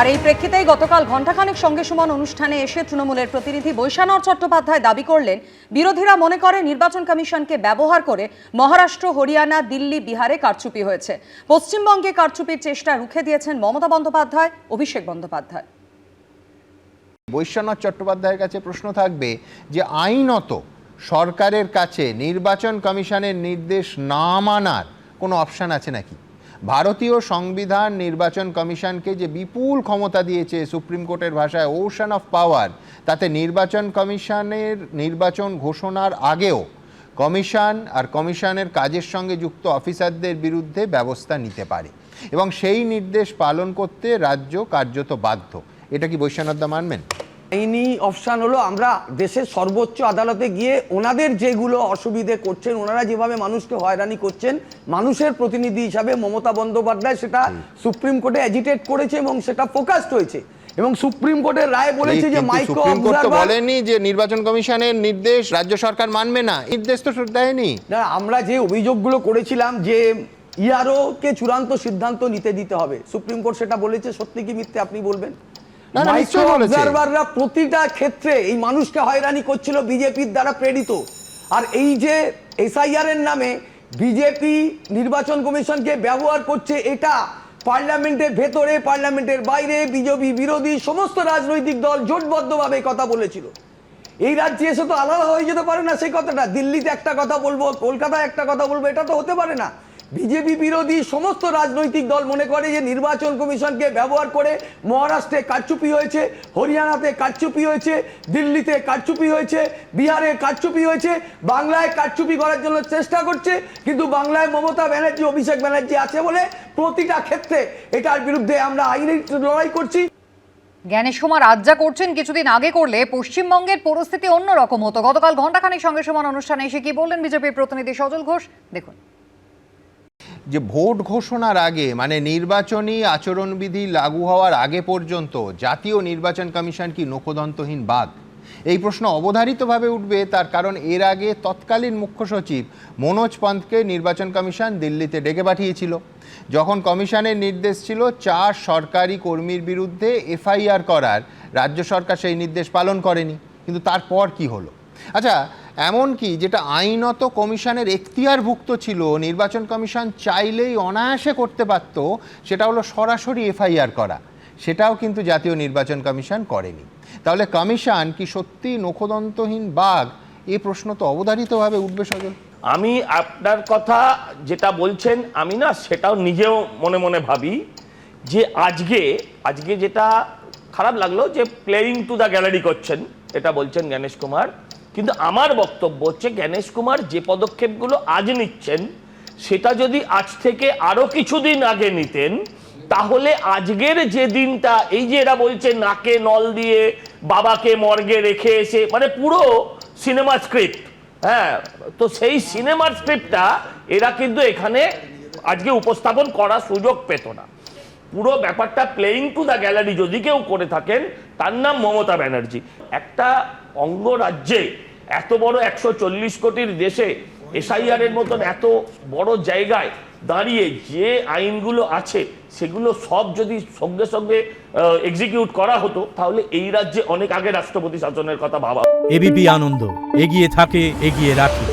আর এই প্রেক্ষিতেই গতকাল ঘণ্টাখানেক সঙ্গে সমান অনুষ্ঠানে এসে তৃণমূলের প্রতিনিধি বৈশানর চট্টোপাধ্যায় দাবি করলেন, বিরোধীরা মনে করে নির্বাচন কমিশনকে ব্যবহার করে মহারাষ্ট্র, হরিয়ানা, দিল্লি, বিহারে কারচুপি হয়েছে। পশ্চিমবঙ্গে কারচুপির চেষ্টা রুখে দিয়েছেন মমতা বন্দ্যোপাধ্যায়, অভিষেক বন্দ্যোপাধ্যায়। বৈশানর চট্টোপাধ্যায়ের কাছে প্রশ্ন থাকবে যে আইনত সরকারের কাছে নির্বাচন কমিশনের নির্দেশ না মানার কোনো অপশান আছে নাকি? ভারতীয় সংবিধান নির্বাচন কমিশনকে যে বিপুল ক্ষমতা দিয়েছে, সুপ্রিম কোর্টের ভাষায় ওশান অফ পাওয়ার, তাতে নির্বাচন কমিশনের নির্বাচন ঘোষণার আগেও কমিশন আর কমিশনের কাজের সঙ্গে যুক্ত অফিসারদের বিরুদ্ধে ব্যবস্থা নিতে পারে এবং সেই নির্দেশ পালন করতে রাজ্য কার্যত বাধ্য। এটা কি বৈশানরদা মানবেন? আইনি অপশান হলো আমরা দেশের সর্বোচ্চ আদালতে গিয়ে ওনাদের যেগুলো অসুবিধে করছেন, ওনারা যেভাবে মানুষকে হয়রানি করছেন, মানুষের প্রতিনিধি হিসাবে মমতা বন্দ্যোপাধ্যায় সেটা সুপ্রিম কোর্টে এজিটেট করেছে এবং সেটা ফোকাসড হয়েছে এবং সুপ্রিম কোর্টের রায় বলেছে যে মাইক্রো অবজারভার বলেনি যে নির্বাচন কমিশনের নির্দেশ রাজ্য সরকার মানবে না, নির্দেশ তো দেয়নি। না, আমরা যে অভিযোগগুলো করেছিলাম যে ইআরও কে চূড়ান্ত সিদ্ধান্ত নিতে দিতে হবে, সুপ্রিম কোর্ট সেটা বলেছে। সত্যি কি মিথ্যে আপনি বলবেন? মাইক্রো অবজারভাররা প্রতিটা ক্ষেত্রে এই মানুষকে হয়রানি করছিল বিজেপির দ্বারা প্রেরিত। আর এই যে এসআইআর এর নামে বিজেপি নির্বাচন কমিশনকে ব্যবহার করছে, এটা পার্লামেন্টের ভেতরে, পার্লামেন্টের বাইরে বিজেপি বিরোধী সমস্ত রাজনৈতিক দল জোটবদ্ধভাবে কথা বলেছিল। এই রাজ্যে এসে তো আলাদা হয়ে যেতে পারে না সেই কথাটা। দিল্লিতে একটা কথা বলবো, কলকাতায় একটা কথা বলবো, এটা তো হতে পারে না। বিজেপি বিরোধী সমস্ত রাজনৈতিক দল মনে করে যে নির্বাচন কমিশনকে ব্যবহার করে মহারাষ্ট্রে কারচুপি হয়েছে, হরিয়ানাতে কারচুপি হয়েছে, দিল্লিতে কারচুপি হয়েছে, বিহারে কারচুপি হয়েছে, বাংলায় কারচুপি করার জন্য চেষ্টা করছে। কিন্তু বাংলায় মমতা ব্যানার্জি, অভিষেক ব্যানার্জি আছে বলে প্রতিটা ক্ষেত্রে এটার বিরুদ্ধে আমরা আইনি লড়াই করছি। জ্ঞানেশ কুমার আজ যা করছেন কিছুদিন আগে করলে পশ্চিমবঙ্গের পরিস্থিতি অন্যরকম হতো। গতকাল ঘণ্টাখানেক সঙ্গে সমান অনুষ্ঠানে এসে কি বললেন বিজেপির প্রতিনিধি সজল ঘোষ, দেখুন। যে ভোট ঘোষণার আগে, মানে নির্বাচনী আচরণবিধি লাগু হওয়ার আগে পর্যন্ত জাতীয় নির্বাচন কমিশন কি নখদন্তহীন বাঘ? এই প্রশ্ন অবধারিতভাবে উঠবে, তার কারণ এর আগে তৎকালীন মুখ্য সচিব মনোজ পন্তকে নির্বাচন কমিশন দিল্লিতে ডেকে পাঠিয়েছিল, যখন কমিশনের নির্দেশ ছিল 4 সরকারি কর্মীর বিরুদ্ধে এফআইআর করার। রাজ্য সরকার সেই নির্দেশ পালন করেনি। কিন্তু তারপর কি হলো? আচ্ছা, এমন কি যেটা আইনত কমিশনের এখতিয়ারভুক্ত ছিল, নির্বাচন কমিশন চাইলেই অনায়াসে করতে পারত, সেটা হলো সরাসরি এফআইআর করা। সেটাও কিন্তু জাতীয় নির্বাচন কমিশন করেনি। তাহলে কমিশন কি সত্যি নখদন্তহীন বাঘ? এই প্রশ্ন তো অবধারিতভাবে উঠবে সজল। আমি আপনার কথা যেটা বলছেন, আমি না সেটাও নিজেও মনে মনে ভাবি যে আজকে যেটা খারাপ লাগলো যে প্লেয়িং টু দ্য গ্যালারি করছেন, এটা বলছেন জ্ঞানেশ কুমার। কিন্তু আমার বক্তব্য হচ্ছে জ্ঞানেশ কুমার যে পদক্ষেপগুলো আজ নিচ্ছেন, সেটা যদি আজ থেকে আরো কিছুদিন আগে নিতেন, তাহলে আজকের যে দিনটা, এই যে এরা বলছে নাকে নল দিয়ে বাবাকে মর্গে রেখে এসে, মানে পুরো সিনেমা স্ক্রিপ্ট, হ্যাঁ, তো সেই সিনেমার স্ক্রিপ্টটা এরা কিন্তু এখানে আজকে উপস্থাপন করার সুযোগ পেত না। পুরো ব্যাপারটা প্লেয়িং টু দ্য গ্যালারি যদি কেউ করে থাকেন, তার নাম মমতা ব্যানার্জি। একটা অঙ্গরাজ্যে, এত বড় 140 কোটির দেশে, এসআইআর এর মতন এত বড় জায়গায় দাঁড়িয়ে যে আইনগুলো আছে, সেগুলো সব যদি সঙ্গে সঙ্গে এক্সিকিউট করা হতো, তাহলে এই রাজ্যে অনেক আগে রাষ্ট্রপতি শাসনের কথা ভাবা। এবিপি আনন্দ, এগিয়ে থাকে, এগিয়ে রাখে।